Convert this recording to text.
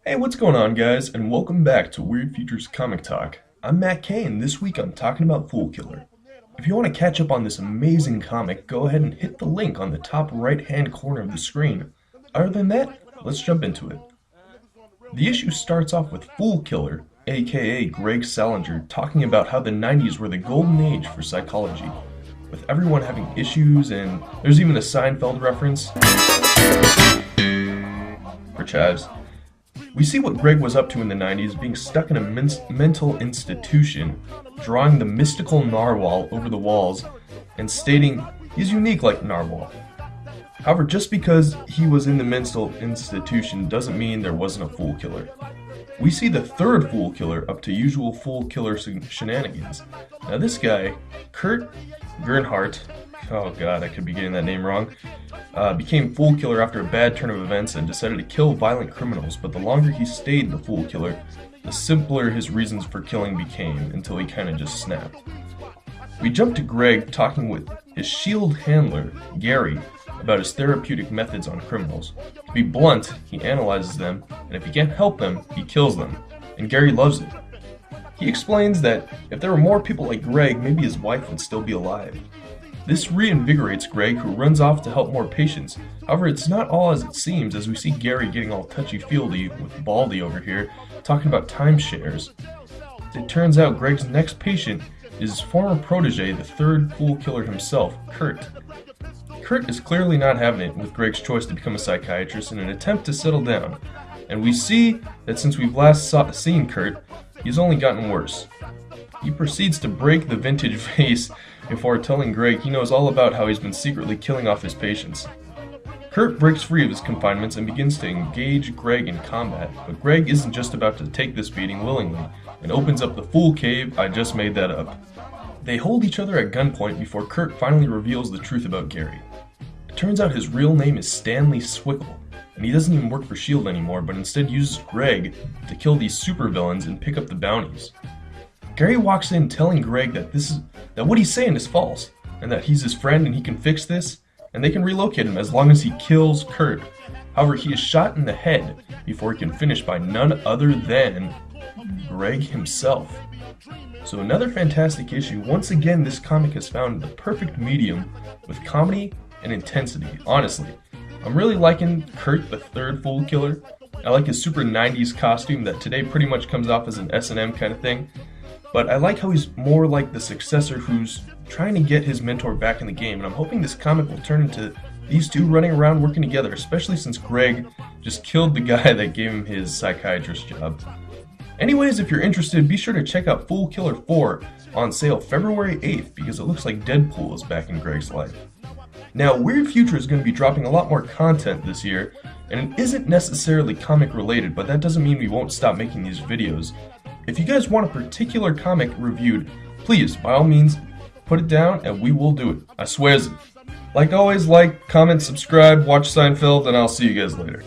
Hey, what's going on, guys, and welcome back to Weird Futures Comic Talk. I'm Matt Kay, and this week I'm talking about Foolkiller. If you want to catch up on this amazing comic, go ahead and hit the link on the top right-hand corner of the screen. Other than that, let's jump into it. The issue starts off with Foolkiller, aka Greg Salinger, talking about how the 90s were the golden age for psychology, with everyone having issues, and there's even a Seinfeld reference for chives. We see what Greg was up to in the 90s, being stuck in a mental institution, drawing the mystical narwhal over the walls, and stating he's unique like narwhal. However, just because he was in the mental institution doesn't mean there wasn't a Foolkiller. We see the third Foolkiller up to usual Foolkiller shenanigans. Now this guy, Kurt Gernhardt, oh god, I could be getting that name wrong, became Foolkiller after a bad turn of events and decided to kill violent criminals, but the longer he stayed the Foolkiller, the simpler his reasons for killing became, until he kinda just snapped. We jump to Greg talking with his shield handler, Gary, about his therapeutic methods on criminals. To be blunt, he analyzes them, and if he can't help them, he kills them, and Gary loves it. He explains that if there were more people like Greg, maybe his wife would still be alive. This reinvigorates Greg, who runs off to help more patients. However, it's not all as it seems, as we see Gary getting all touchy-feely with Baldy over here, talking about timeshares. It turns out Greg's next patient is his former protege, the third Foolkiller himself, Kurt. Kurt is clearly not having it with Greg's choice to become a psychiatrist in an attempt to settle down, and we see that since we've last seen Kurt, he's only gotten worse. He proceeds to break the vintage vase before telling Greg he knows all about how he's been secretly killing off his patients. Kurt breaks free of his confinements and begins to engage Greg in combat, but Greg isn't just about to take this beating willingly, and opens up the Fool Cave. I just made that up. They hold each other at gunpoint before Kurt finally reveals the truth about Gary. It turns out his real name is Stanley Swickle, and he doesn't even work for S.H.I.E.L.D. anymore, but instead uses Greg to kill these supervillains and pick up the bounties. Gary walks in telling Greg that what he's saying is false, and that he's his friend and he can fix this, and they can relocate him as long as he kills Kurt. However, he is shot in the head before he can finish by none other than Greg himself. So another fantastic issue. Once again, this comic has found the perfect medium with comedy and intensity. Honestly, I'm really liking Kurt, the third Foolkiller. I like his super 90s costume that today pretty much comes off as an S&M kind of thing. But I like how he's more like the successor who's trying to get his mentor back in the game, and I'm hoping this comic will turn into these two running around working together, especially since Greg just killed the guy that gave him his psychiatrist job. Anyways, if you're interested, be sure to check out Foolkiller 4 on sale February 8th, because it looks like Deadpool is back in Greg's life. Now, Weird Future is going to be dropping a lot more content this year, and it isn't necessarily comic related, but that doesn't mean we won't stop making these videos. If you guys want a particular comic reviewed, please, by all means, put it down and we will do it. I swears it. Like always, like, comment, subscribe, watch Seinfeld, and I'll see you guys later.